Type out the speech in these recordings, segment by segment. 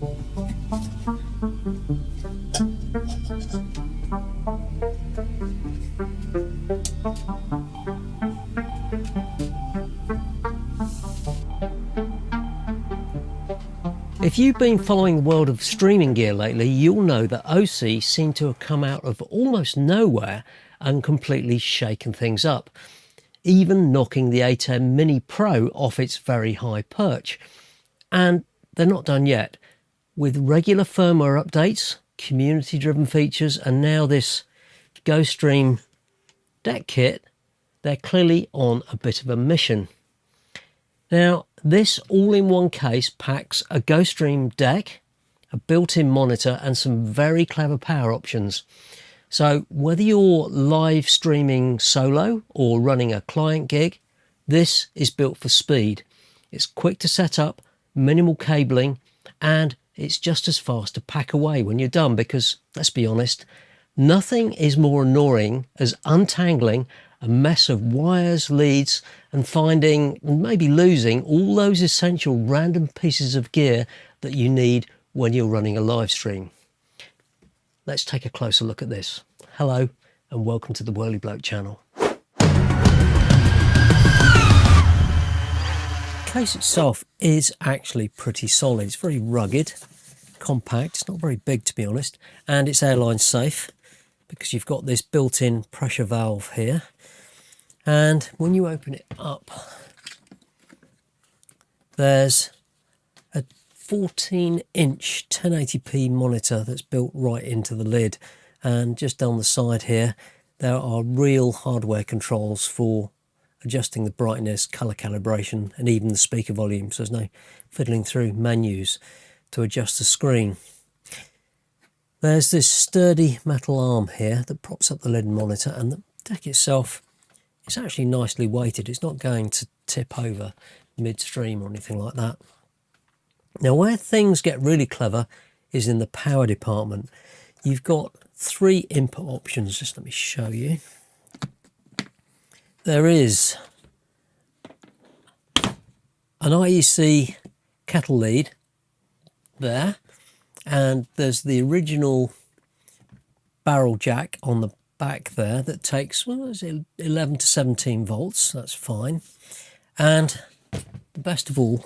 If you've been following the world of streaming gear lately, you'll know that Osee seemed to have come out of almost nowhere and completely shaken things up, even knocking the A10 Mini Pro off its very high perch. And they're not done yet. With regular firmware updates, community-driven features, and now this GoStream Deck kit, they're clearly on a bit of a mission. Now, this all-in-one case packs a GoStream Deck, a built-in monitor, and some very clever power options. So whether you're live streaming solo or running a client gig, this is built for speed. It's quick to set up, minimal cabling, and it's just as fast to pack away when you're done because, let's be honest, nothing is more annoying as untangling a mess of wires, leads, and finding, maybe losing, all those essential random pieces of gear that you need when you're running a live stream. Let's take a closer look at this. Hello, and welcome to the Whirly Bloke channel. The case itself is actually pretty solid. It's very rugged, compact, it's not very big to be honest, and it's airline safe because you've got this built-in pressure valve here. And when you open it up, there's a 14-inch 1080p monitor that's built right into the lid. And just down the side here, there are real hardware controls for adjusting the brightness, color calibration, and even the speaker volume. So there's no fiddling through menus to adjust the screen. There's this sturdy metal arm here that props up the lid monitor, and the deck itself, it's actually nicely weighted. It's not going to tip over midstream or anything like that. Now, where things get really clever is in the power department. You've got 3 input options. Just let me show you. There is an IEC kettle lead there, and there's the original barrel jack on the back there that takes, well, is it 11 to 17 volts. That's fine. And the best of all,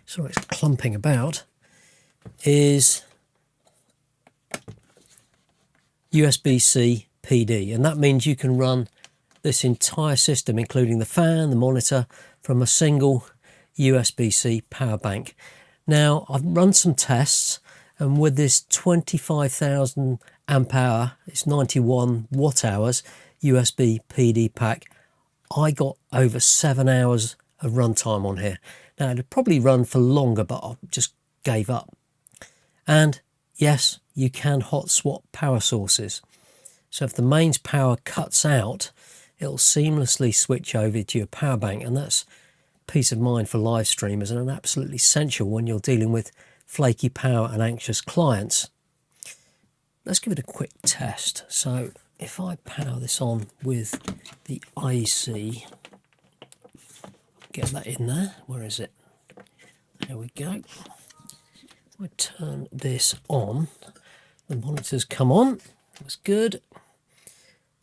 sorry it's clumping about, is USB-C PD, and that means you can run this entire system, including the fan, the monitor, from a single USB-C power bank. Now, I've run some tests, and with this 25,000 amp hour, it's 91 watt hours USB PD pack, I got over 7 hours of runtime on here. Now, it'd probably run for longer, but I just gave up. And yes, you can hot swap power sources. So if the mains power cuts out, it'll seamlessly switch over to your power bank, and that's peace of mind for live streamers and an absolutely essential when you're dealing with flaky power and anxious clients. Let's give it a quick test. So if I power this on with the IEC, get that in there. Where is it? There we go. If I turn this on, the monitors come on. That's good.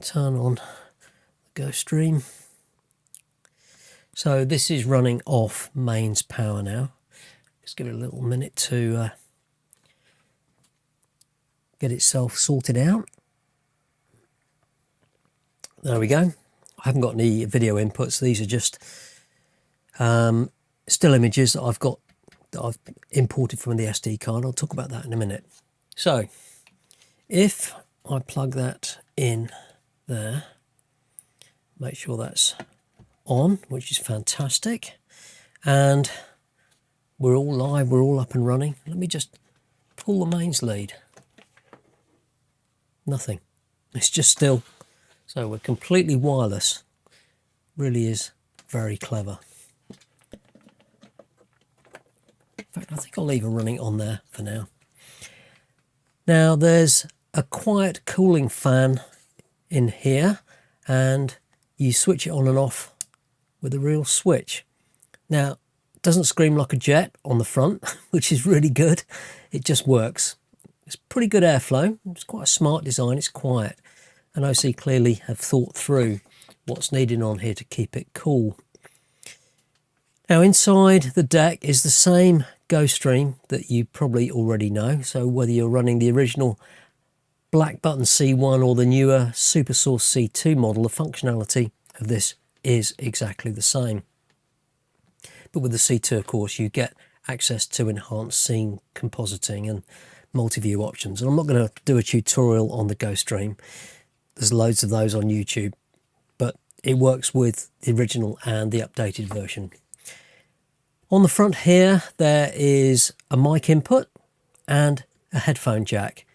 Turn on the GoStream. So this is running off mains power now. Just give it a little minute to get itself sorted out. There we go. I haven't got any video inputs. These are just still images that I've got, that I've imported from the SD card. I'll talk about that in a minute. So if I plug that in there, make sure that's on, which is fantastic, and we're all live, we're all up and running. Let me just pull the mains lead. Nothing. It's just still. So we're completely wireless. Really is very clever. In fact, I think I'll leave it running on there for now. Now there's a quiet cooling fan in here, and you switch it on and off with a real switch. Now, doesn't scream like a jet on the front, which is really good. It just works. It's pretty good airflow. It's quite a smart design. It's quiet. And Osee clearly have thought through what's needed on here to keep it cool. Now inside the deck is the same GoStream that you probably already know. So whether you're running the original Black Button C1 or the newer SuperSource C2 model, the functionality of this is exactly the same. But with the C2, of course, you get access to enhanced scene compositing and multi-view options. And I'm not going to do a tutorial on the GoStream. There's loads of those on YouTube, but it works with the original and the updated version. On the front here, there is a mic input and a headphone jack.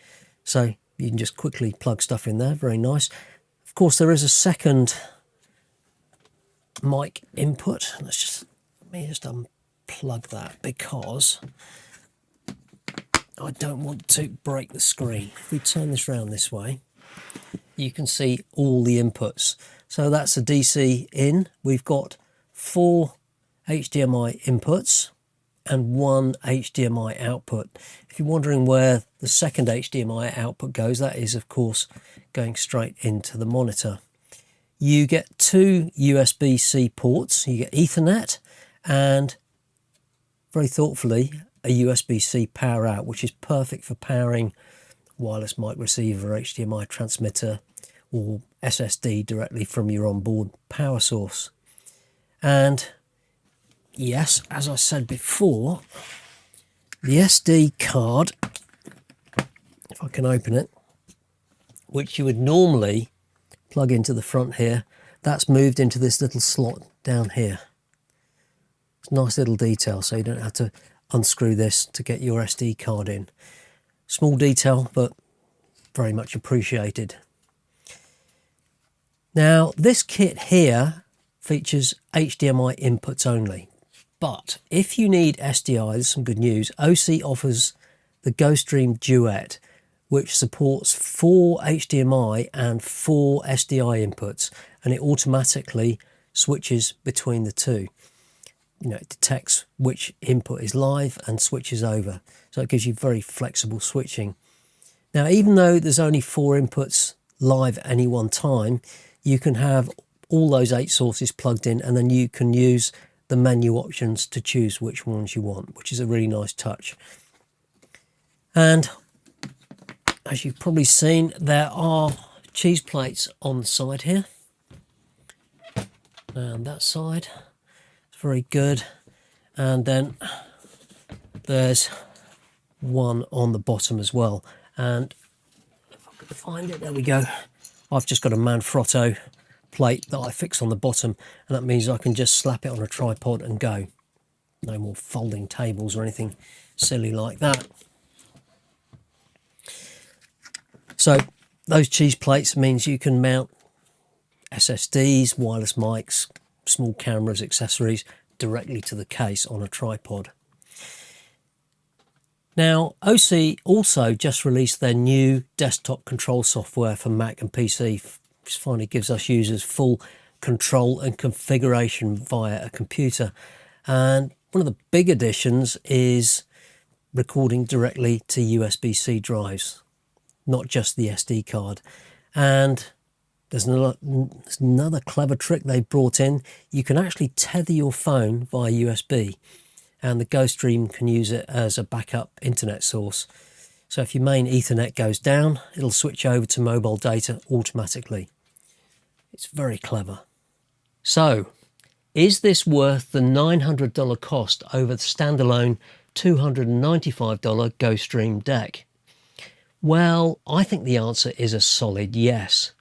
So you can just quickly plug stuff in there. Very nice. Of course, there is a second mic input. Let me just unplug that because I don't want to break the screen. If we turn this around this way, you can see all the inputs. So that's a DC in. We've got 4 HDMI inputs and 1 HDMI output. If you're wondering where the second HDMI output goes, that is of course going straight into the monitor. You get 2 USB-C ports. You get Ethernet and, very thoughtfully, a USB-C power out, which is perfect for powering wireless mic receiver, HDMI transmitter or SSD directly from your onboard power source. And yes, as I said before, the SD card, if I can open it, which you would normally plug into the front here, that's moved into this little slot down here. It's a nice little detail, so you don't have to unscrew this to get your SD card in. Small detail, but very much appreciated. Now, this kit here features HDMI inputs only. But if you need SDI, there's some good news. Osee offers the GoStream Duet, which supports 4 HDMI and 4 SDI inputs, and it automatically switches between the two. You know, it detects which input is live and switches over. So it gives you very flexible switching. Now, even though there's only 4 inputs live at any one time, you can have all those 8 sources plugged in, and then you can use the menu options to choose which ones you want, which is a really nice touch. And as you've probably seen, there are cheese plates on the side here. And that side, it's very good. And then there's one on the bottom as well. And if I could find it, there we go. I've just got a Manfrotto plate that I fix on the bottom, and that means I can just slap it on a tripod and go. No more folding tables or anything silly like that. So those cheese plates means you can mount SSDs, wireless mics, small cameras, accessories directly to the case on a tripod. Now, Osee also just released their new desktop control software for Mac and PC, which finally gives us users full control and configuration via a computer. And one of the big additions is recording directly to USB-C drives, not just the SD card. And there's another clever trick they brought in. You can actually tether your phone via USB, and the GoStream can use it as a backup internet source. So if your main Ethernet goes down, it'll switch over to mobile data automatically. It's very clever. So, is this worth the $900 cost over the standalone $295 GoStream Deck? Well, I think the answer is a solid yes.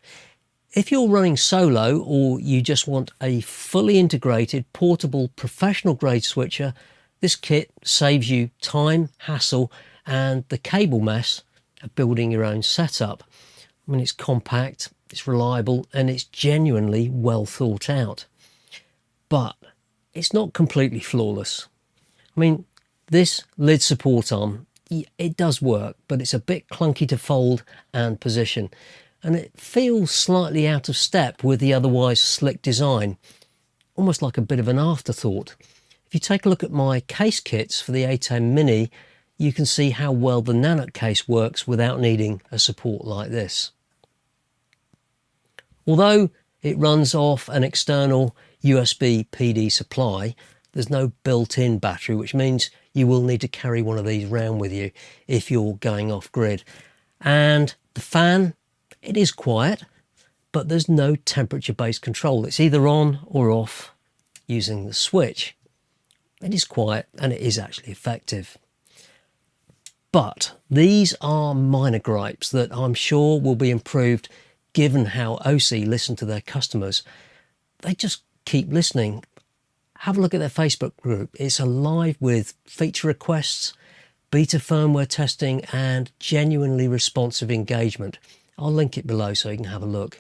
If you're running solo, or you just want a fully integrated, portable, professional-grade switcher, this kit saves you time, hassle, and the cable mess of building your own setup. I mean, it's compact, it's reliable, and it's genuinely well thought out. But it's not completely flawless. I mean, this lid support arm, it does work, but it's a bit clunky to fold and position, and it feels slightly out of step with the otherwise slick design, almost like a bit of an afterthought. If you take a look at my case kits for the A10 Mini, you can see how well the Nanite case works without needing a support like this. Although it runs off an external USB PD supply, there's no built-in battery, which means you will need to carry one of these around with you if you're going off grid. And the fan, it is quiet, but there's no temperature-based control. It's either on or off using the switch. It is quiet and it is actually effective. But these are minor gripes that I'm sure will be improved given how Osee listen to their customers. They just keep listening. Have a look at their Facebook group. It's alive with feature requests, beta firmware testing and genuinely responsive engagement. I'll link it below so you can have a look.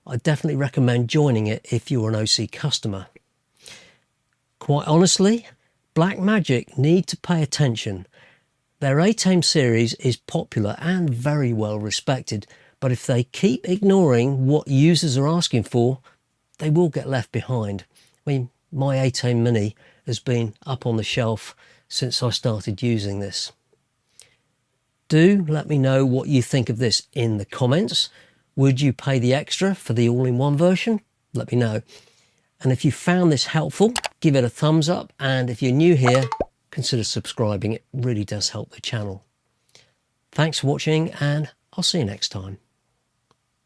I definitely recommend joining it if you're an Osee customer. Quite honestly, Blackmagic need to pay attention. Their ATEM series is popular and very well respected, but if they keep ignoring what users are asking for, they will get left behind. I mean, my A10 Mini has been up on the shelf since I started using this. Do let me know what you think of this in the comments. Would you pay the extra for the all-in-one version? Let me know. And if you found this helpful, give it a thumbs up. And if you're new here, consider subscribing. It really does help the channel. Thanks for watching and I'll see you next time.